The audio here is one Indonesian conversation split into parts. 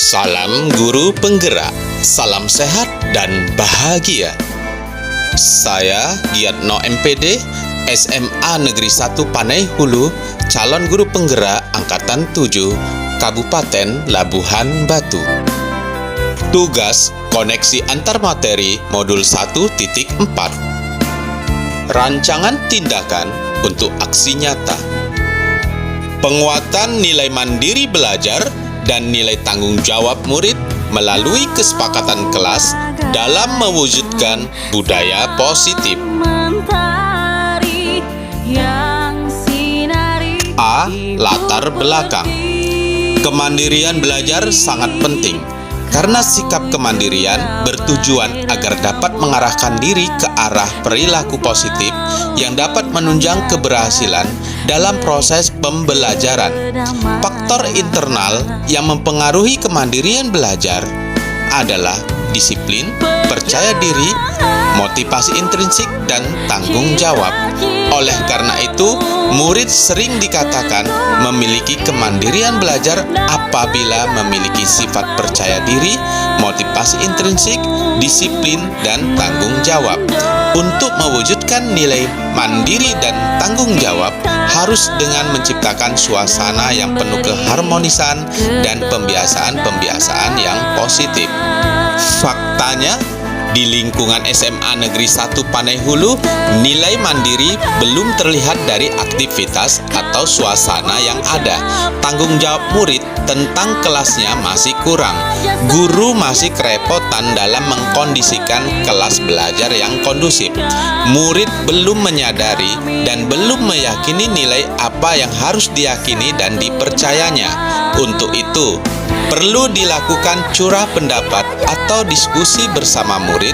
Salam guru penggerak, salam sehat dan bahagia. Saya Giatno MPD, SMA Negeri 1 Panai Hulu, calon guru penggerak Angkatan 7, Kabupaten Labuhan Batu. Tugas koneksi antar materi modul 1.4. Rancangan tindakan untuk aksi nyata. Penguatan nilai mandiri belajar dan nilai tanggung jawab murid melalui kesepakatan kelas dalam mewujudkan budaya positif. A. Latar belakang. Kemandirian belajar sangat penting karena sikap kemandirian bertujuan agar dapat mengarahkan diri ke arah perilaku positif yang dapat menunjang keberhasilan dalam proses pembelajaran. Faktor internal yang mempengaruhi kemandirian belajar adalah disiplin, percaya diri, motivasi intrinsik, dan tanggung jawab. Oleh karena itu, murid sering dikatakan memiliki kemandirian belajar apabila memiliki sifat percaya diri, motivasi intrinsik, disiplin, dan tanggung jawab. Untuk mewujudkan nilai mandiri dan tanggung jawab harus dengan menciptakan suasana yang penuh keharmonisan dan pembiasaan-pembiasaan yang positif. Faktanya, di lingkungan SMA Negeri 1 Panai Hulu, nilai mandiri belum terlihat dari aktivitas atau suasana yang ada. Tanggung jawab murid tentang kelasnya masih kurang. Guru masih kerepotan dalam mengkondisikan kelas belajar yang kondusif. Murid belum menyadari dan belum meyakini nilai apa yang harus diyakini dan dipercayanya. Untuk itu, perlu dilakukan curah pendapat atau diskusi bersama murid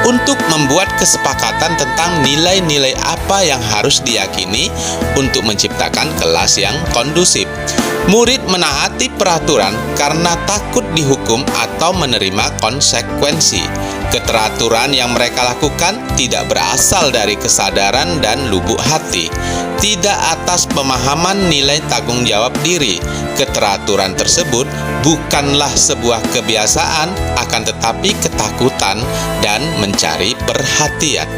untuk membuat kesepakatan tentang nilai-nilai apa yang harus diyakini untuk menciptakan kelas yang kondusif. Murid menaati peraturan karena takut dihukum atau menerima konsekuensi. Keteraturan yang mereka lakukan tidak berasal dari kesadaran dan lubuk hati, tidak atas pemahaman nilai tanggung jawab diri. Keteraturan tersebut bukanlah sebuah kebiasaan, akan tetapi ketakutan dan mencari perhatian.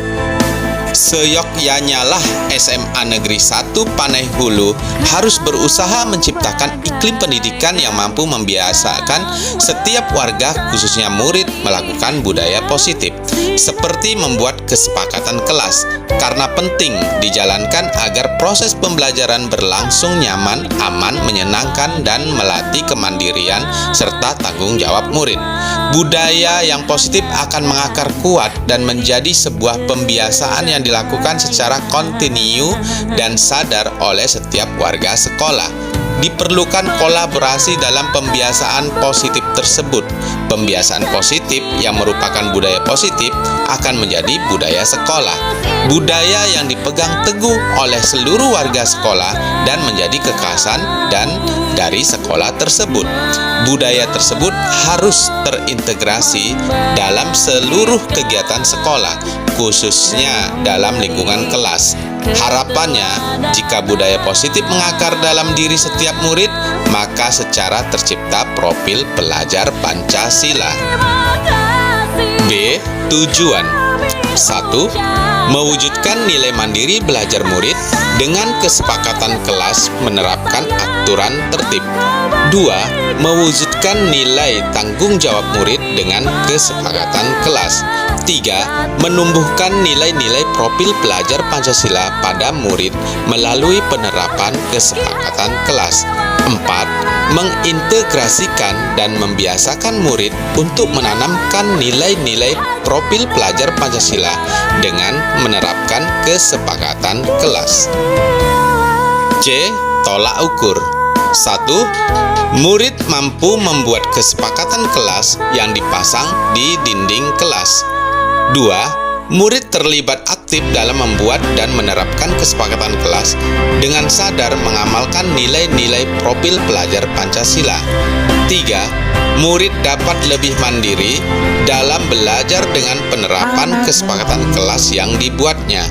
Seyogyanya lah SMA Negeri 1 Panai Hulu harus berusaha menciptakan iklim pendidikan yang mampu membiasakan setiap warga, khususnya murid, melakukan budaya positif, seperti membuat kesepakatan kelas, karena penting dijalankan agar proses pembelajaran berlangsung nyaman, aman, menyenangkan, dan melatih kemandirian serta tanggung jawab murid. Budaya yang positif akan mengakar kuat dan menjadi sebuah pembiasaan yang dilakukan secara kontinu dan sadar oleh setiap warga sekolah. Diperlukan kolaborasi dalam pembiasaan positif tersebut. Pembiasaan positif yang merupakan budaya positif akan menjadi budaya sekolah. Budaya yang dipegang teguh oleh seluruh warga sekolah dan menjadi kekhasan dan dari sekolah tersebut. Budaya tersebut harus terintegrasi dalam seluruh kegiatan sekolah, khususnya dalam lingkungan kelas. Harapannya, jika budaya positif mengakar dalam diri setiap murid, maka secara tercipta profil pelajar Pancasila. B. Tujuan. 1. Mewujudkan nilai mandiri belajar murid dengan kesepakatan kelas menerapkan aturan tertib. 2. Mewujudkan nilai tanggung jawab murid dengan kesepakatan kelas. 3. Menumbuhkan nilai-nilai profil pelajar Pancasila pada murid melalui penerapan kesepakatan kelas. 4. Mengintegrasikan dan membiasakan murid untuk menanamkan nilai-nilai profil pelajar Pancasila dengan menerapkan kesepakatan kelas. C. Tolak ukur. 1. Murid mampu membuat kesepakatan kelas yang dipasang di dinding kelas. 2. Murid terlibat aktif dalam membuat dan menerapkan kesepakatan kelas dengan sadar mengamalkan nilai-nilai profil pelajar Pancasila. 3. Murid dapat lebih mandiri dalam belajar dengan penerapan kesepakatan kelas yang dibuatnya.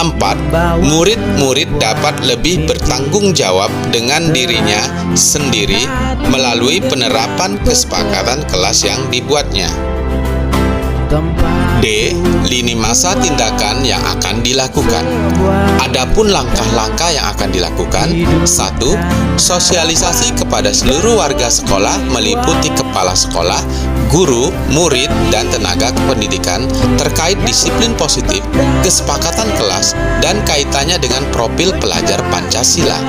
4. Murid-murid dapat lebih bertanggung jawab dengan dirinya sendiri melalui penerapan kesepakatan kelas yang dibuatnya. D. Lini masa tindakan yang akan dilakukan. Adapun langkah-langkah yang akan dilakukan: 1. Sosialisasi kepada seluruh warga sekolah meliputi kepala sekolah, guru, murid, dan tenaga kependidikan terkait disiplin positif, kesepakatan kelas, dan kaitannya dengan profil pelajar Pancasila.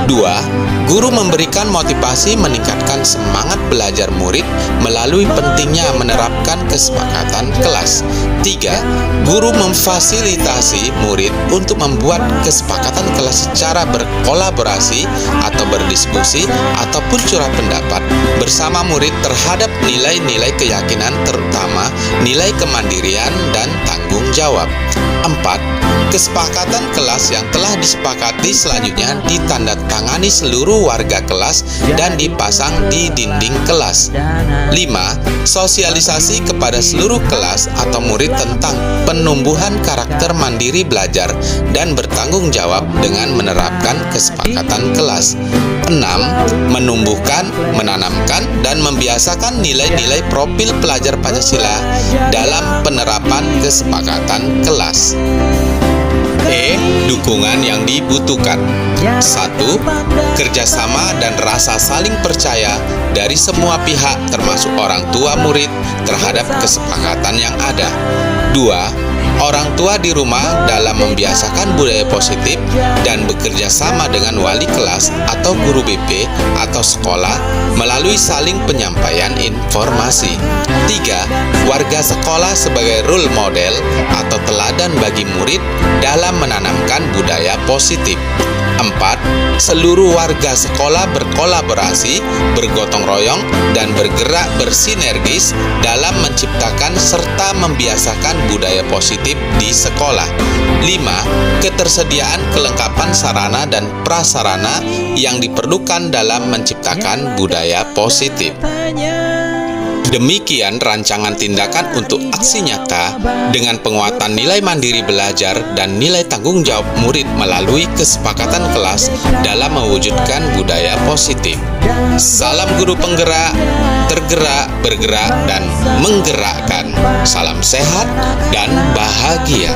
2. Guru memberikan motivasi meningkatkan semangat belajar murid melalui pentingnya menerapkan kesepakatan kelas. 3. Guru memfasilitasi murid untuk membuat kesepakatan kelas secara berkolaborasi atau berdiskusi ataupun curhat pendapat bersama murid terhadap nilai-nilai keyakinan, terutama nilai kemandirian dan tanggung jawab. 4. Kesepakatan kelas yang telah disepakati selanjutnya ditandatangani seluruh warga kelas dan dipasang di dinding kelas. 5. Sosialisasi kepada seluruh kelas atau murid tentang penumbuhan karakter mandiri belajar dan bertanggung jawab dengan menerapkan kesepakatan kelas. 6. Menumbuhkan, menanamkan, dan membiasakan nilai-nilai profil pelajar Pancasila dalam penerapan kesepakatan kelas. E. Dukungan yang dibutuhkan. 1. Kerjasama dan rasa saling percaya dari semua pihak termasuk orang tua murid terhadap kesepakatan yang ada. 2. Orang tua di rumah dalam membiasakan budaya positif dan bekerja sama dengan wali kelas atau guru BP atau sekolah melalui saling penyampaian informasi. 3. Warga sekolah sebagai role model atau teladan bagi murid dalam menanamkan budaya positif. 4. Seluruh warga sekolah berkolaborasi, bergotong royong, dan bergerak bersinergis dalam menciptakan serta membiasakan budaya positif di sekolah. 5. Ketersediaan kelengkapan sarana dan prasarana yang diperlukan dalam menciptakan budaya positif. Demikian rancangan tindakan untuk aksi nyata dengan penguatan nilai mandiri belajar dan nilai tanggung jawab murid melalui kesepakatan kelas dalam mewujudkan budaya positif. Salam guru penggerak, tergerak, bergerak, dan menggerakkan. Salam sehat dan bahagia.